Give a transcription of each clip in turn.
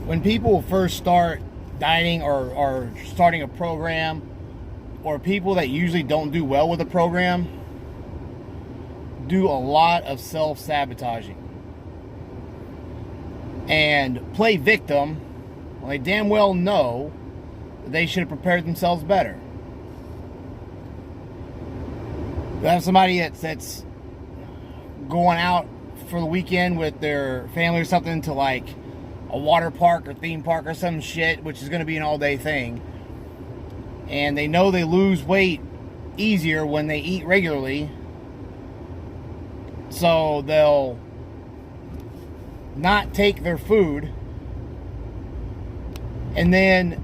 when people first start dieting or starting a program, or people that usually don't do well with a program, do a lot of self-sabotaging and play victim when they damn well know that they should have prepared themselves better. You have somebody that's going out for the weekend with their family or something to like a water park or theme park or some shit, which is going to be an all-day thing, and they know they lose weight easier when they eat regularly, so they'll not take their food and then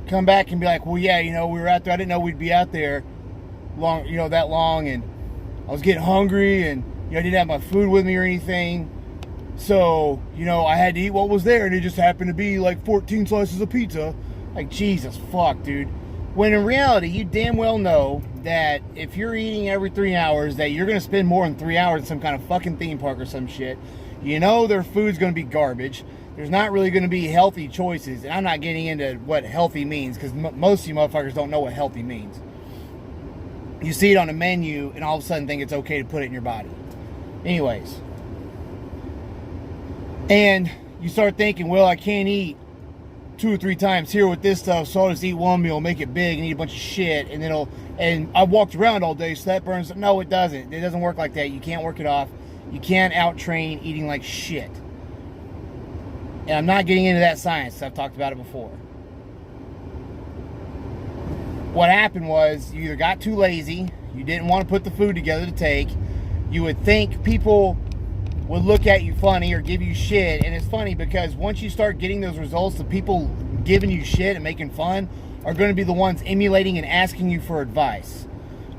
come back and be like, well, yeah, we were out there, I didn't know we'd be out there that long, and I was getting hungry, and I didn't have my food with me or anything, so I had to eat what was there, and it just happened to be like 14 slices of pizza. Like, Jesus fuck, dude. When in reality, you damn well know that if you're eating every 3 hours, that you're going to spend more than 3 hours in some kind of fucking theme park or some shit. Their food's going to be garbage. There's not really going to be healthy choices. And I'm not getting into what healthy means, because most of you motherfuckers don't know what healthy means. You see it on a menu and all of a sudden think it's okay to put it in your body. Anyways. And you start thinking, well, I can't eat 2 or 3 times here with this stuff, so I'll just eat one meal, make it big, and eat a bunch of shit, and I walked around all day, so that burns. No, it doesn't. It doesn't work like that. You can't work it off. You can't out-train eating like shit. And I'm not getting into that science. I've talked about it before. What happened was, you either got too lazy, you didn't want to put the food together to take, you would think people would look at you funny or give you shit. And it's funny because once you start getting those results, the people giving you shit and making fun are going to be the ones emulating and asking you for advice.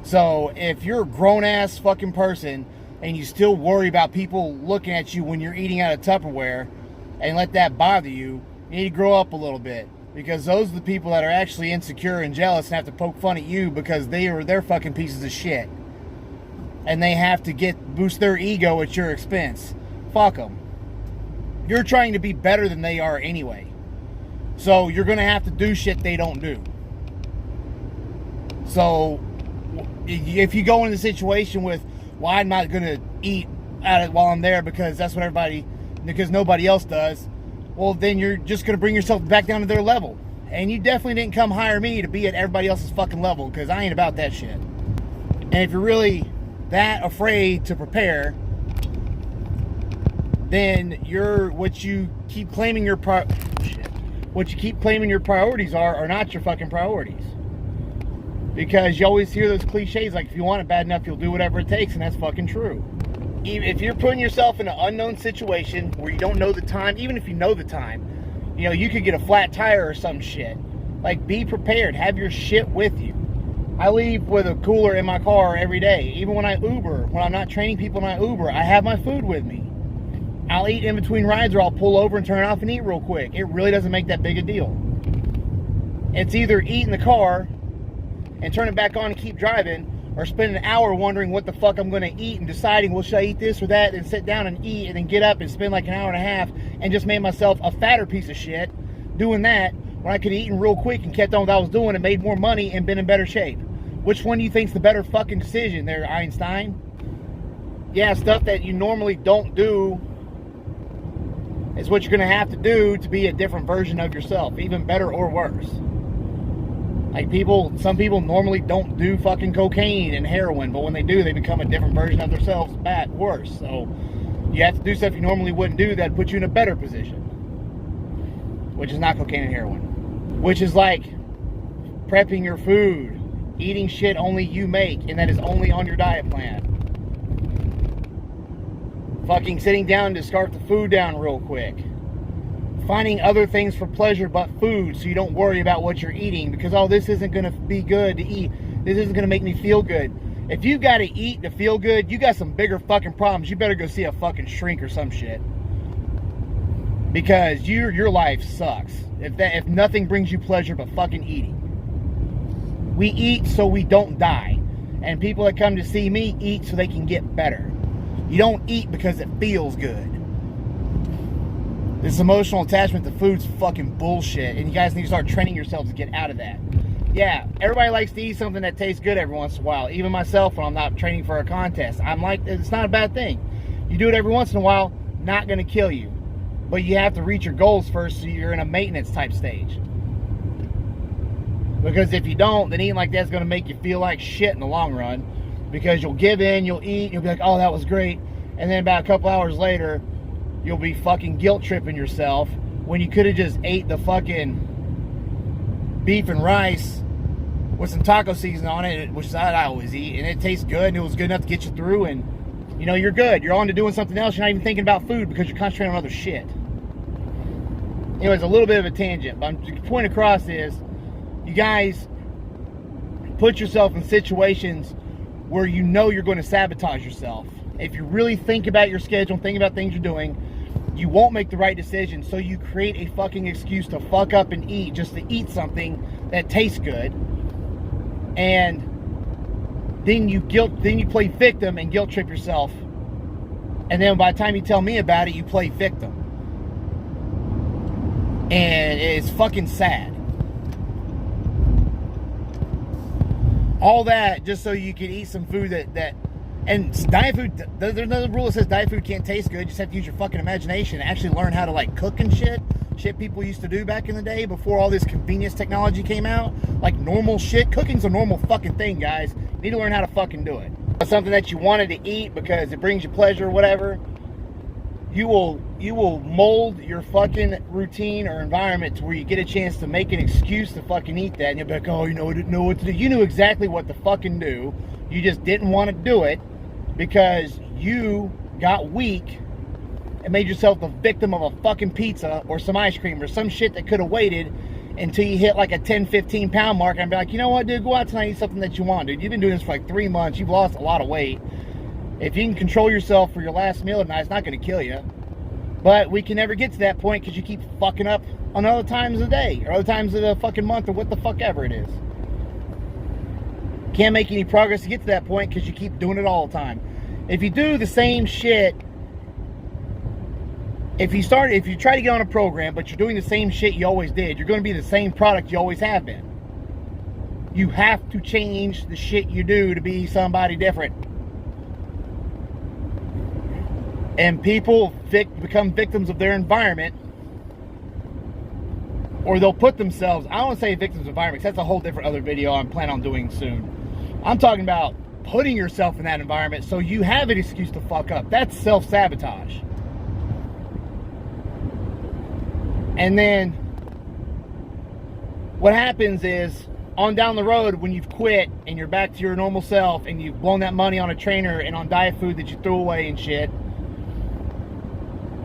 So if you're a grown-ass fucking person and you still worry about people looking at you when you're eating out of Tupperware and let that bother you, you need to grow up a little bit. Because those are the people that are actually insecure and jealous and have to poke fun at you because they're fucking pieces of shit. And they have to boost their ego at your expense. Fuck them. You're trying to be better than they are anyway. So you're going to have to do shit they don't do. So if you go into the situation with, well, I'm not going to eat while I'm there because because nobody else does, well, then you're just going to bring yourself back down to their level. And you definitely didn't come hire me to be at everybody else's fucking level, because I ain't about that shit. And if you're really that afraid to prepare, then what you keep claiming your priorities are not your fucking priorities. Because you always hear those cliches like, if you want it bad enough, you'll do whatever it takes, and that's fucking true. If you're putting yourself in an unknown situation where you don't know the time, even if you know the time, you could get a flat tire or some shit. Like, be prepared. Have your shit with you. I leave with a cooler in my car every day. Even when I Uber, when I'm not training people in my Uber, I have my food with me. I'll eat in between rides, or I'll pull over and turn it off and eat real quick. It really doesn't make that big a deal. It's either eat in the car and turn it back on and keep driving, or spend an hour wondering what the fuck I'm going to eat and deciding, well, should I eat this or that, and sit down and eat, and then get up and spend like an hour and a half and just made myself a fatter piece of shit doing that, when I could have eaten real quick and kept on what I was doing and made more money and been in better shape. Which one do you think's the better fucking decision there, Einstein? Yeah, stuff that you normally don't do is what you're going to have to do to be a different version of yourself, even better or worse. Like, some people normally don't do fucking cocaine and heroin, but when they do, they become a different version of themselves, worse. So you have to do stuff you normally wouldn't do that put you in a better position, which is not cocaine and heroin. Which is like prepping your food, eating shit only you make, and that is only on your diet plan. Fucking sitting down to scarf the food down real quick. Finding other things for pleasure but food, so you don't worry about what you're eating, because, oh, this isn't going to be good to eat. This isn't going to make me feel good. If you got to eat to feel good, you got some bigger fucking problems. You better go see a fucking shrink or some shit. Because your life sucks. If nothing brings you pleasure but fucking eating. We eat so we don't die. And people that come to see me eat so they can get better. You don't eat because it feels good. This emotional attachment to food's fucking bullshit, and you guys need to start training yourselves to get out of that. Yeah, everybody likes to eat something that tastes good every once in a while. Even myself, when I'm not training for a contest, I'm like, it's not a bad thing. You do it every once in a while, not going to kill you. But you have to reach your goals first, so you're in a maintenance type stage. Because if you don't, then eating like that's going to make you feel like shit in the long run. Because you'll give in, you'll eat, you'll be like, oh, that was great. And then about a couple hours later, you'll be fucking guilt tripping yourself when you could have just ate the fucking beef and rice with some taco seasoning on it, which I always eat, and it tastes good, and it was good enough to get you through, and you know, you're good. You're on to doing something else. You're not even thinking about food because you're concentrating on other shit. Anyways, a little bit of a tangent, but the point across is, you guys put yourself in situations where you know you're going to sabotage yourself. If you really think about your schedule, think about things you're doing, you won't make the right decision, so you create a fucking excuse to fuck up and eat, just to eat something that tastes good. And then you play victim and guilt trip yourself. And then by the time you tell me about it, you play victim. And it's fucking sad. All that just so you can eat some food that and diet food, there's no rule that says diet food can't taste good. You just have to use your fucking imagination and actually learn how to like cook and shit people used to do back in the day before all this convenience technology came out. Like normal shit. Cooking's a normal fucking thing, guys. You need to learn how to fucking do it. It's something that you wanted to eat because it brings you pleasure or whatever. You will mold your fucking routine or environment to where you get a chance to make an excuse to fucking eat that, and you'll be like, oh, you know, I didn't know what to do. You knew exactly what to fucking do. You just didn't want to do it because you got weak and made yourself the victim of a fucking pizza or some ice cream or some shit that could have waited until you hit like a 10, 15 pound mark and be like, you know what, dude, go out tonight and eat something that you want, dude. You've been doing this for like 3 months. You've lost a lot of weight. If you can control yourself for your last meal tonight, it's not going to kill you. But we can never get to that point because you keep fucking up on other times of the day or other times of the fucking month or what the fuck ever it is. Can't make any progress to get to that point because you keep doing it all the time. If you do the same shit, if you try to get on a program but you're doing the same shit you always did, you're going to be the same product you always have been. You have to change the shit you do to be somebody different. And people become victims of their environment, or they'll put themselves, I don't want to say victims of environment, because that's a whole different other video I'm planning on doing soon. I'm talking about putting yourself in that environment so you have an excuse to fuck up. That's self-sabotage. And then what happens is, on down the road, when you've quit and you're back to your normal self and you've blown that money on a trainer and on diet food that you threw away and shit,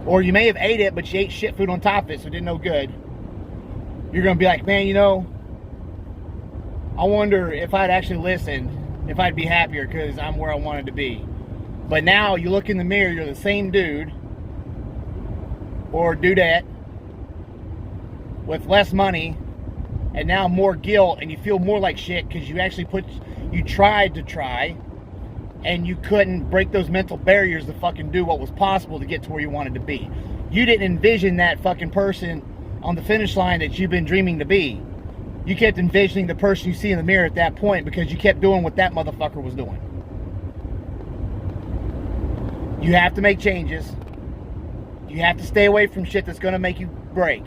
or you may have ate it, but you ate shit food on top of it, so it didn't know good. You're going to be like, man, you know, I wonder if I'd actually listened, if I'd be happier because I'm where I wanted to be. But now you look in the mirror, you're the same dude or dudette with less money and now more guilt, and you feel more like shit because you actually tried to try, and you couldn't break those mental barriers to fucking do what was possible to get to where you wanted to be. You didn't envision that fucking person on the finish line that you've been dreaming to be. You kept envisioning the person you see in the mirror at that point because you kept doing what that motherfucker was doing. You have to make changes. You have to stay away from shit that's going to make you break.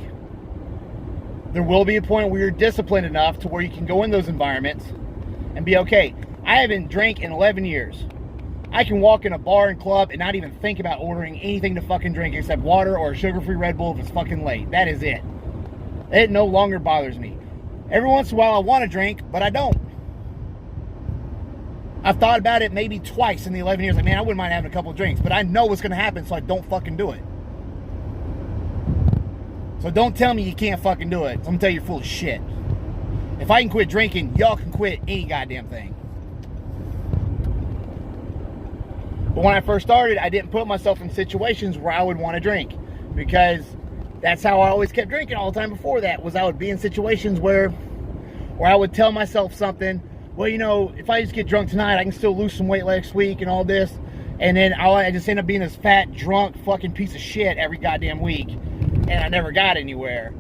There will be a point where you're disciplined enough to where you can go in those environments and be okay. I haven't drank in 11 years. I can walk in a bar and club and not even think about ordering anything to fucking drink except water or a sugar-free Red Bull if it's fucking late. That is it. It no longer bothers me. Every once in a while I want to drink, but I don't. I've thought about it maybe twice in the 11 years. Like, man, I wouldn't mind having a couple of drinks, but I know what's going to happen, so I don't fucking do it. So don't tell me you can't fucking do it. I'm going to tell you you're full of shit. If I can quit drinking, y'all can quit any goddamn thing. But when I first started, I didn't put myself in situations where I would want to drink, because that's how I always kept drinking all the time before that, was I would be in situations where I would tell myself something, well, you know, if I just get drunk tonight, I can still lose some weight next week and all this. And then I just end up being this fat, drunk fucking piece of shit every goddamn week. and I never got anywhere.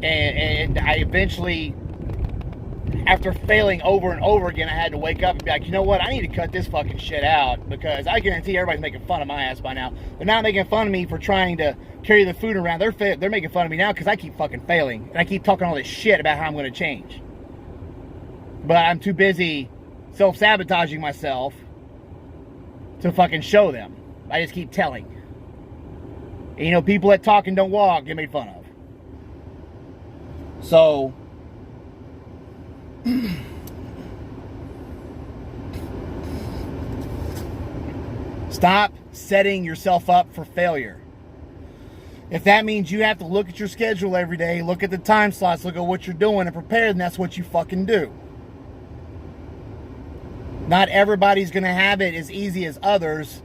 And I eventually, after failing over and over again, I had to wake up and be like, you know what, I need to cut this fucking shit out, because I guarantee everybody's making fun of my ass by now. They're not making fun of me for trying to carry the food around. They're making fun of me now because I keep fucking failing, and I keep talking all this shit about how I'm going to change. But I'm too busy self-sabotaging myself to fucking show them. I just keep telling. And, you know, people that talk and don't walk get made fun of. So, stop setting yourself up for failure. If that means you have to look at your schedule every day, look at the time slots, look at what you're doing and prepare, then that's what you fucking do. Not everybody's going to have it as easy as others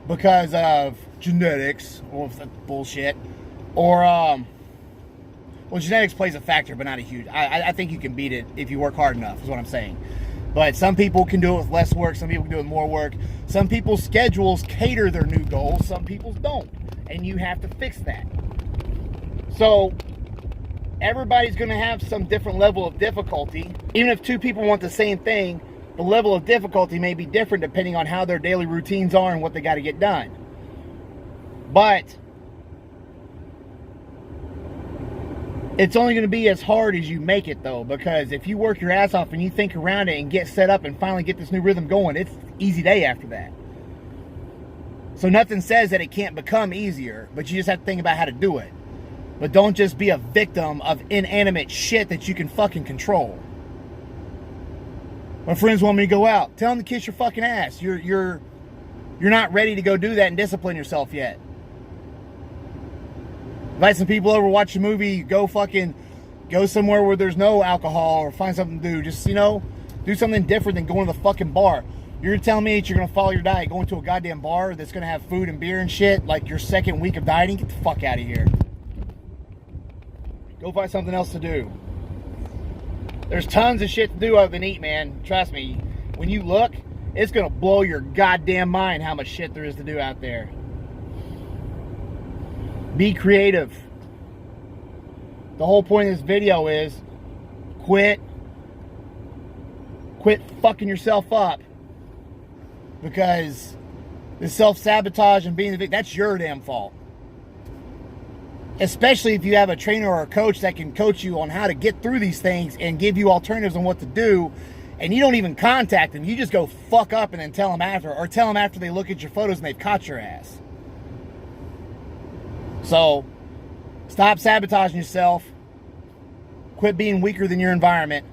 because of genetics, or bullshit, or, well, genetics plays a factor, but not a huge. I think you can beat it if you work hard enough, is what I'm saying. But some people can do it with less work. Some people can do it with more work. Some people's schedules cater their new goals. Some people's don't. And you have to fix that. So, everybody's going to have some different level of difficulty. Even if two people want the same thing, the level of difficulty may be different depending on how their daily routines are and what they got to get done. But it's only going to be as hard as you make it, though, because if you work your ass off and you think around it and get set up and finally get this new rhythm going, it's easy day after that. So nothing says that it can't become easier, but you just have to think about how to do it. But don't just be a victim of inanimate shit that you can fucking control. My friends want me to go out. Tell them to kiss your fucking ass. You're not ready to go do that and discipline yourself yet. Invite some people over, watch a movie, go somewhere where there's no alcohol, or find something to do. Just, you know, do something different than going to the fucking bar. You're telling me that you're going to follow your diet, going to a goddamn bar that's going to have food and beer and shit, like your second week of dieting? Get the fuck out of here. Go find something else to do. There's tons of shit to do other than eat, man. Trust me. When you look, it's going to blow your goddamn mind how much shit there is to do out there. Be creative. The whole point of this video is quit fucking yourself up, because the self-sabotage and being the victim, that's your damn fault. Especially if you have a trainer or a coach that can coach you on how to get through these things and give you alternatives on what to do, and you don't even contact them. You just go fuck up and then tell them after, or tell them after they look at your photos and they've caught your ass. So, stop sabotaging yourself. Quit being weaker than your environment.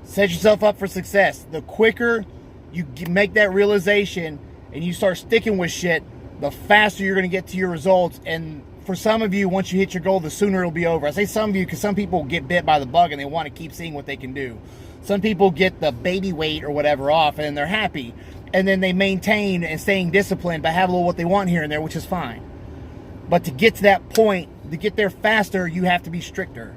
Set yourself up for success. The quicker you make that realization and you start sticking with shit, the faster you're going to get to your results. And for some of you, once you hit your goal, the sooner it'll be over. I say some of you because some people get bit by the bug and they want to keep seeing what they can do. Some people get the baby weight or whatever off and they're happy. And then they maintain and staying disciplined, but have a little what they want here and there, which is fine. But to get to that point, to get there faster, you have to be stricter.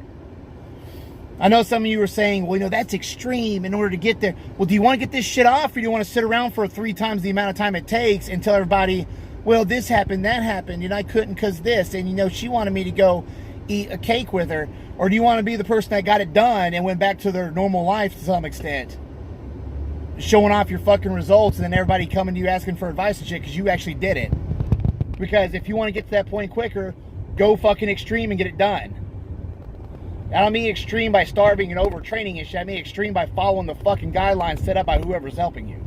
I know some of you are saying, well, you know, that's extreme in order to get there. Well, do you want to get this shit off, or do you want to sit around for 3 times the amount of time it takes and tell everybody, well, this happened, that happened, and I couldn't because this, and, you know, she wanted me to go eat a cake with her? Or do you want to be the person that got it done and went back to their normal life to some extent? Showing off your fucking results and then everybody coming to you asking for advice and shit because you actually did it. Because if you want to get to that point quicker, go fucking extreme and get it done. I don't mean extreme by starving and overtraining and shit. I mean extreme by following the fucking guidelines set up by whoever's helping you.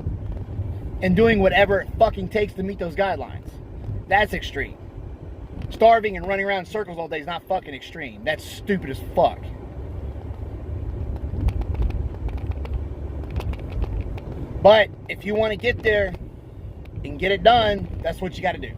And doing whatever it fucking takes to meet those guidelines. That's extreme. Starving and running around in circles all day is not fucking extreme. That's stupid as fuck. But if you want to get there and get it done, that's what you got to do.